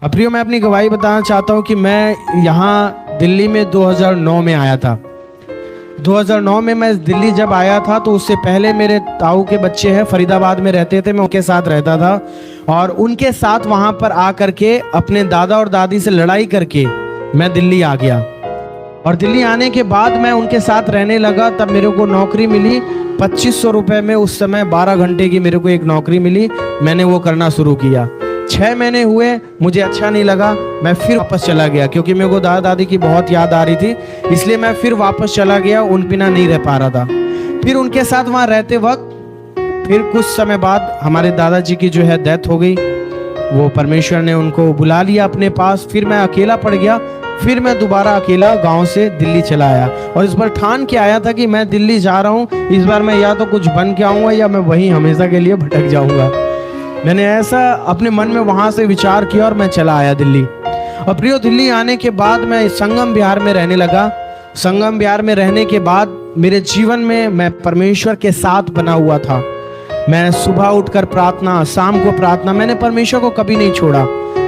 अब प्रियो, मैं अपनी गवाही बताना चाहता हूँ कि मैं यहाँ दिल्ली में 2009 में आया था। 2009 में मैं दिल्ली जब आया था तो उससे पहले मेरे ताऊ के बच्चे हैं, फरीदाबाद में रहते थे, मैं उनके साथ रहता था और उनके साथ वहाँ पर आ करके अपने दादा और दादी से लड़ाई करके मैं दिल्ली आ गया। और दिल्ली आने के बाद मैं उनके साथ रहने लगा। तब मेरे को नौकरी मिली 2500 रुपये में। उस समय 12 घंटे की मेरे को एक नौकरी मिली, मैंने वो करना शुरू किया। 6 महीने हुए, मुझे अच्छा नहीं लगा, मैं फिर वापस चला गया क्योंकि मेरे को दादा दादी की बहुत याद आ रही थी, इसलिए मैं फिर वापस चला गया। उन बिना नहीं रह पा रहा था। फिर उनके साथ वहाँ रहते वक्त फिर कुछ समय बाद हमारे दादाजी की जो है डेथ हो गई। वो परमेश्वर ने उनको बुला लिया अपने पास। फिर मैं अकेला पड़ गया। फिर मैं दोबारा अकेला गांव से दिल्ली चला आया और इस बार ठान के आया था कि मैं दिल्ली जा रहा हूँ, इस बार मैं या तो कुछ बन के आऊँगा या मैं वहीं हमेशा के लिए भटक जाऊँगा। मैंने ऐसा अपने मन में वहाँ से विचार किया और मैं चला आया दिल्ली। और प्रियो, दिल्ली आने के बाद मैं संगम विहार में रहने लगा। संगम विहार में रहने के बाद मेरे जीवन में मैं परमेश्वर के साथ बना हुआ था। मैं सुबह उठकर प्रार्थना, शाम को प्रार्थना, मैंने परमेश्वर को कभी नहीं छोड़ा।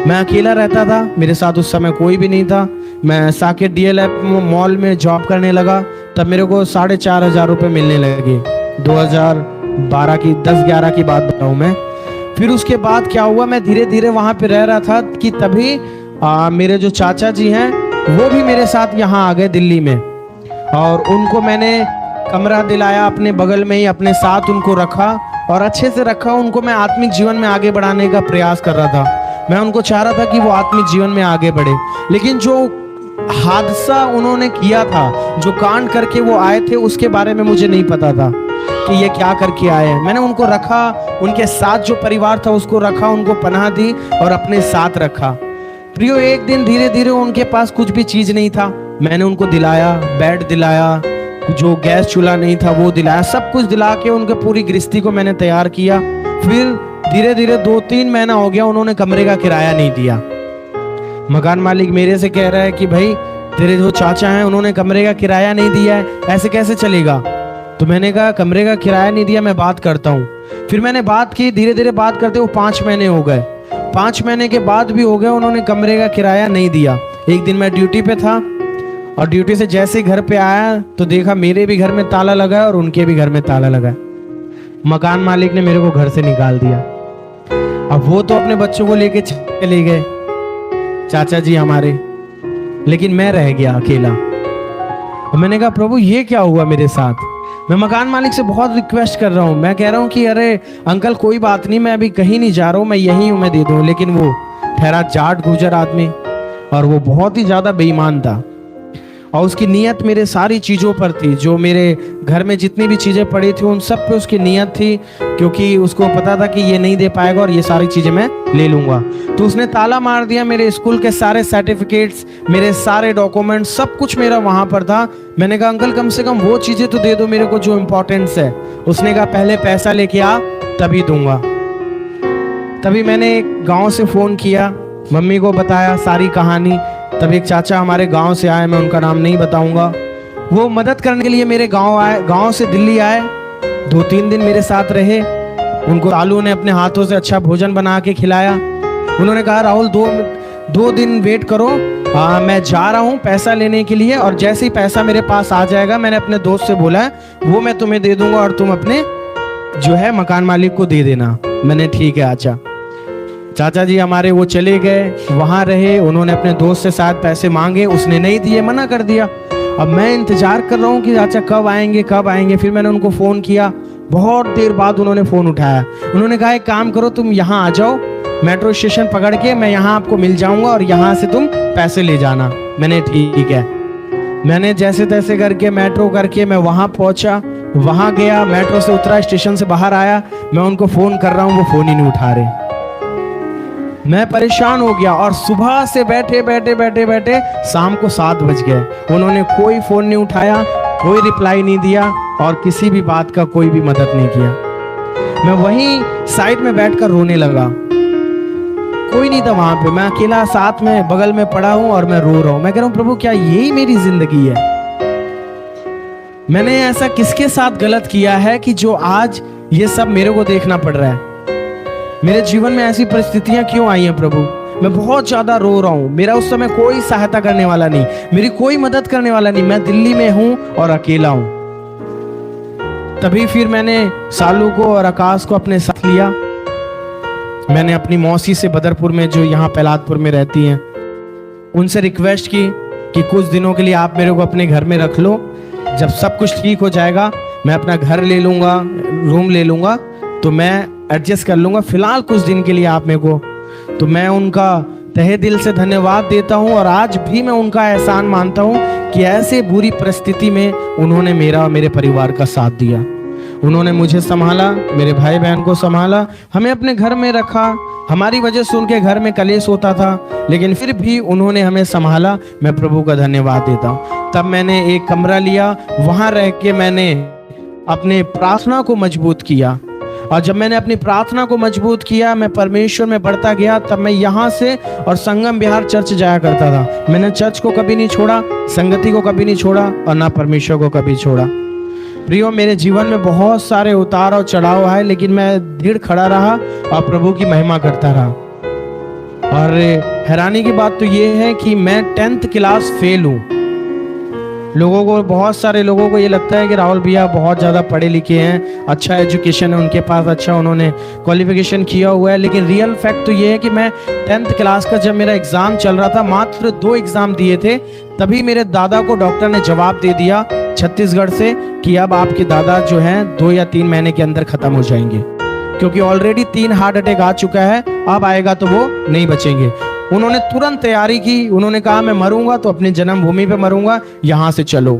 मैं अकेला रहता था, मेरे साथ उस समय कोई भी नहीं था। मैं साकेत डीएलएफ मॉल में जॉब करने लगा। तब मेरे को 4500 रुपये मिलने लगे। 2012 की 10-11 की बात बता रहा हूँ मैं। फिर उसके बाद क्या हुआ, मैं धीरे धीरे वहाँ पे रह रहा था कि तभी मेरे जो चाचा जी हैं वो भी मेरे साथ यहाँ आ गए दिल्ली में। और उनको मैंने कमरा दिलाया अपने बगल में ही, अपने साथ उनको रखा और अच्छे से रखा। उनको मैं आत्मिक जीवन में आगे बढ़ाने का प्रयास कर रहा था। मैं उनको चाह रहा था कि वो आत्मिक जीवन में आगे बढ़े। लेकिन जो हादसा उन्होंने किया था, जो कांड करके वो आए थे, उसके बारे में मुझे नहीं पता था कि ये क्या करके आए हैं। मैंने उनको रखा, उनके साथ जो परिवार था उसको रखा, उनको पनाह दी और अपने साथ रखा। प्रियो, एक दिन धीरे धीरे उनके पास कुछ भी चीज नहीं था, मैंने उनको दिलाया, बेड दिलाया, जो गैस चूल्हा नहीं था वो दिलाया, सब कुछ दिला के उनके पूरी गृहस्थी को मैंने तैयार किया। फिर धीरे धीरे 2-3 महीना हो गया, उन्होंने कमरे का किराया नहीं दिया। मकान मालिक मेरे से कह रहा है कि भाई तेरे जो चाचा हैं उन्होंने कमरे का किराया नहीं दिया है, ऐसे कैसे चलेगा। तो मैंने कहा कमरे का किराया नहीं दिया, मैं बात करता हूँ। फिर मैंने बात की, धीरे धीरे बात करते वो 5 महीने हो गए। 5 महीने के बाद भी हो गए, उन्होंने कमरे का किराया नहीं दिया। एक दिन मैं ड्यूटी पे था और ड्यूटी से जैसे ही घर पे आया तो देखा मेरे भी घर में ताला लगा है और उनके भी घर में ताला लगा है। मकान मालिक ने मेरे को घर से निकाल दिया। अब वो तो अपने बच्चों को लेके चले गए चाचा जी हमारे, लेकिन मैं रह गया अकेला। और मैंने कहा प्रभु ये क्या हुआ मेरे साथ। मैं मकान मालिक से बहुत रिक्वेस्ट कर रहा हूँ, मैं कह रहा हूँ कि अरे अंकल कोई बात नहीं, मैं अभी कहीं नहीं जा रहा हूँ, मैं यहीं हूँ, मैं दे दूँ। लेकिन वो ठहरा जाट गुजर आदमी और वो बहुत ही ज्यादा बेईमान था और उसकी नीयत मेरे सारी चीज़ों पर थी। जो मेरे घर में जितनी भी चीज़ें पड़ी थी उन सब पे उसकी नीयत थी, क्योंकि उसको पता था कि ये नहीं दे पाएगा और ये सारी चीज़ें मैं ले लूँगा। तो उसने ताला मार दिया। मेरे स्कूल के सारे सर्टिफिकेट्स, मेरे सारे डॉक्यूमेंट, सब कुछ मेरा वहाँ पर था। मैंने कहा अंकल कम से कम वो चीज़ें तो दे दो मेरे को जो इम्पोर्टेंस है। उसने कहा पहले पैसा लेके आ तभी दूंगा। तभी मैंने गाँव से फ़ोन किया, मम्मी को बताया सारी कहानी। तब एक चाचा हमारे गांव से आए, मैं उनका नाम नहीं बताऊंगा, वो मदद करने के लिए मेरे गांव आए, गांव से दिल्ली आए। 2-3 दिन मेरे साथ रहे। उनको तालू ने अपने हाथों से अच्छा भोजन बना के खिलाया। उन्होंने कहा राहुल 2 दिन वेट करो, मैं जा रहा हूँ पैसा लेने के लिए और जैसे ही पैसा मेरे पास आ जाएगा, मैंने अपने दोस्त से बोला है वो मैं तुम्हें दे दूंगा और तुम अपने जो है मकान मालिक को दे देना। मैंने ठीक है अच्छा। चाचा जी हमारे वो चले गए, वहाँ रहे। उन्होंने अपने दोस्त से शायद पैसे मांगे, उसने नहीं दिए, मना कर दिया। अब मैं इंतजार कर रहा हूँ कि चाचा कब आएंगे कब आएंगे। फिर मैंने उनको फ़ोन किया, बहुत देर बाद उन्होंने फ़ोन उठाया। उन्होंने कहा एक काम करो, तुम यहाँ आ जाओ, मेट्रो स्टेशन पकड़ के मैं यहाँ आपको मिल जाऊँगा और यहाँ से तुम पैसे ले जाना। मैंने ठीक है। मैंने जैसे तैसे करके मेट्रो करके मैं वहाँ पहुँचा, वहाँ गया, मेट्रो से उतरा, स्टेशन से बाहर आया। मैं उनको फ़ोन कर रहा हूँ, वो फ़ोन ही नहीं उठा रहे। मैं परेशान हो गया और सुबह से बैठे शाम को 7 बज गए। उन्होंने कोई फ़ोन नहीं उठाया, कोई रिप्लाई नहीं दिया और किसी भी बात का कोई भी मदद नहीं किया। मैं वहीं साइड में बैठकर रोने लगा। कोई नहीं था वहां पे, मैं अकेला साथ में बगल में पड़ा हूं और मैं रो रहा हूं। मैं कह रहा हूं प्रभु क्या यही मेरी जिंदगी है। मैंने ऐसा किसके साथ गलत किया है कि जो आज ये सब मेरे को देखना पड़ रहा है। मेरे जीवन में ऐसी परिस्थितियां क्यों आई हैं प्रभु। मैं बहुत ज़्यादा रो रहा हूँ, मेरा उस समय कोई सहायता करने वाला नहीं, मेरी कोई मदद करने वाला नहीं, मैं दिल्ली में हूँ और अकेला हूँ। तभी फिर मैंने सालू को और आकाश को अपने साथ लिया। मैंने अपनी मौसी से बदरपुर में, जो यहाँ पहलादपुर में रहती हैं, उनसे रिक्वेस्ट की कि कुछ दिनों के लिए आप मेरे को अपने घर में रख लो, जब सब कुछ ठीक हो जाएगा मैं अपना घर ले लूँगा, रूम ले लूँगा, तो मैं एडजस्ट कर लूँगा, फिलहाल कुछ दिन के लिए आप मेरे को। तो मैं उनका तहे दिल से धन्यवाद देता हूँ और आज भी मैं उनका एहसान मानता हूँ कि ऐसे बुरी परिस्थिति में उन्होंने मेरा और मेरे परिवार का साथ दिया। उन्होंने मुझे संभाला, मेरे भाई बहन को संभाला, हमें अपने घर में रखा। हमारी वजह से उनके घर में कलेश होता था, लेकिन फिर भी उन्होंने हमें संभाला। मैं प्रभु का धन्यवाद देता हूँ। तब मैंने एक कमरा लिया, वहाँ रह के मैंने अपने प्रार्थना को मजबूत किया, और जब मैंने अपनी प्रार्थना को मजबूत किया, मैं परमेश्वर में बढ़ता गया। तब मैं यहाँ से और संगम विहार चर्च जाया करता था। मैंने चर्च को कभी नहीं छोड़ा, संगति को कभी नहीं छोड़ा और ना परमेश्वर को कभी छोड़ा। प्रियो, मेरे जीवन में बहुत सारे उतार और चढ़ाव आए, लेकिन मैं दृढ़ खड़ा रहा और प्रभु की महिमा करता रहा। और हैरानी की बात तो ये है कि मैं 10th क्लास फेल हूँ। लोगों को, बहुत सारे लोगों को ये लगता है कि राहुल भैया बहुत ज़्यादा पढ़े लिखे हैं, अच्छा एजुकेशन है उनके पास, अच्छा उन्होंने क्वालिफिकेशन किया हुआ है, लेकिन रियल फैक्ट तो ये है कि मैं 10th क्लास का जब मेरा एग्ज़ाम चल रहा था, मात्र 2 एग्ज़ाम दिए थे, तभी मेरे दादा को डॉक्टर ने जवाब दे दिया छत्तीसगढ़ से कि अब आपके दादा जो हैं 2 या 3 महीने के अंदर ख़त्म हो जाएंगे, क्योंकि ऑलरेडी 3 हार्ट अटैक आ चुका है, अब आएगा तो वो नहीं बचेंगे। उन्होंने तुरंत तैयारी की, उन्होंने कहा मैं मरूंगा तो अपनी जन्मभूमि पे मरूंगा, यहाँ से चलो।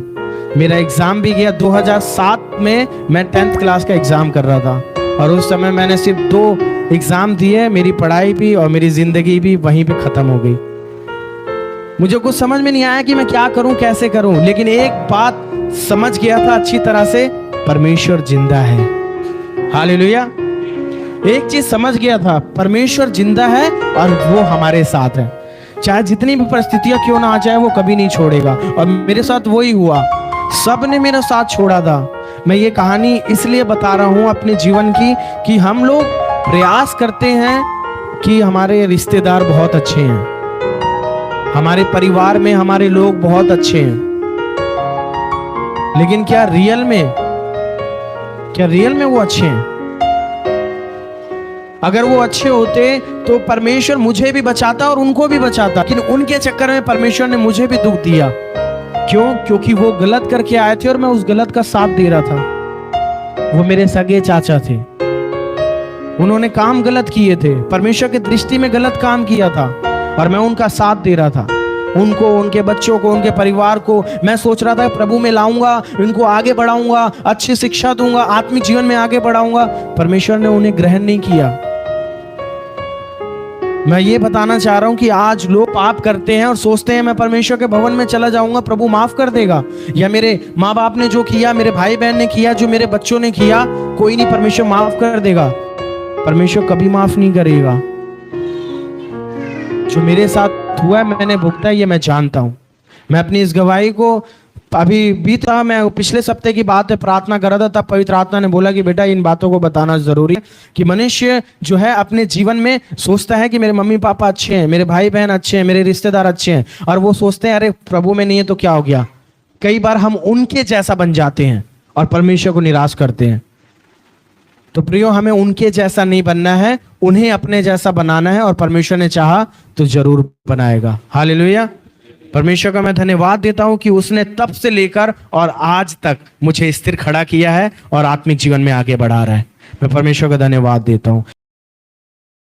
मेरा एग्ज़ाम भी गया। 2007 में मैं 10th क्लास का एग्ज़ाम कर रहा था और उस समय मैंने सिर्फ 2 एग्ज़ाम दिए, मेरी पढ़ाई भी और मेरी ज़िंदगी भी वहीं पे ख़त्म हो गई। मुझे कुछ समझ में नहीं आया कि मैं क्या करूं, कैसे करूं, लेकिन एक बात समझ गया था अच्छी तरह से, परमेश्वर जिंदा है। हालेलुया। एक चीज समझ गया था, परमेश्वर जिंदा है और वो हमारे साथ है। चाहे जितनी भी परिस्थितियां क्यों ना आ जाए, वो कभी नहीं छोड़ेगा। और मेरे साथ वही हुआ, सब ने मेरा साथ छोड़ा था। मैं ये कहानी इसलिए बता रहा हूं अपने जीवन की कि हम लोग प्रयास करते हैं कि हमारे रिश्तेदार बहुत अच्छे हैं, हमारे परिवार में हमारे लोग बहुत अच्छे हैं, लेकिन क्या रियल में वो अच्छे हैं? अगर वो अच्छे होते तो परमेश्वर मुझे भी बचाता और उनको भी बचाता, लेकिन उनके चक्कर में परमेश्वर ने मुझे भी दुख दिया। क्यों? क्योंकि वो गलत करके आए थे और मैं उस गलत का साथ दे रहा था। वो मेरे सगे चाचा थे, उन्होंने काम गलत किए थे, परमेश्वर की दृष्टि में गलत काम किया था और मैं उनका साथ दे रहा था। उनको, उनके बच्चों को, उनके परिवार को मैं सोच रहा था प्रभु में लाऊंगा, इनको आगे बढ़ाऊंगा, अच्छी शिक्षा दूंगा, आत्मिक जीवन में आगे बढ़ाऊंगा। परमेश्वर ने उन्हें ग्रहण नहीं किया। मैं ये बताना चाह रहा हूं कि आज लोग पाप करते हैं और सोचते हैं मैं परमेश्वर के भवन में चला जाऊंगा, प्रभु माफ कर देगा, या मेरे माँ बाप ने जो किया, मेरे भाई बहन ने किया, जो मेरे बच्चों ने किया, कोई नहीं, परमेश्वर माफ कर देगा। परमेश्वर कभी माफ नहीं करेगा। जो मेरे साथ हुआ है, मैंने भुगता है, ये मैं जानता हूं। मैं अपनी इस गवाही को अभी बीता, मैं पिछले सप्ताह की बात है, प्रार्थना कर रहा था, तब पवित्र आत्मा ने बोला कि बेटा इन बातों को बताना जरूरी है कि मनुष्य जो है अपने जीवन में सोचता है कि मेरे मम्मी पापा अच्छे हैं, मेरे भाई बहन अच्छे हैं, मेरे रिश्तेदार अच्छे हैं, और वो सोचते हैं अरे प्रभु में नहीं है तो क्या हो गया। कई बार हम उनके जैसा बन जाते हैं और परमेश्वर को निराश करते हैं। तो प्रियो, हमें उनके जैसा नहीं बनना है, उन्हें अपने जैसा बनाना है, और परमेश्वर ने चाहा तो जरूर बनाएगा। हालेलुया। परमेश्वर का मैं धन्यवाद देता हूं कि उसने तब से लेकर और आज तक मुझे स्थिर खड़ा किया है और आत्मिक जीवन में आगे बढ़ा रहा है। मैं परमेश्वर का धन्यवाद देता हूं।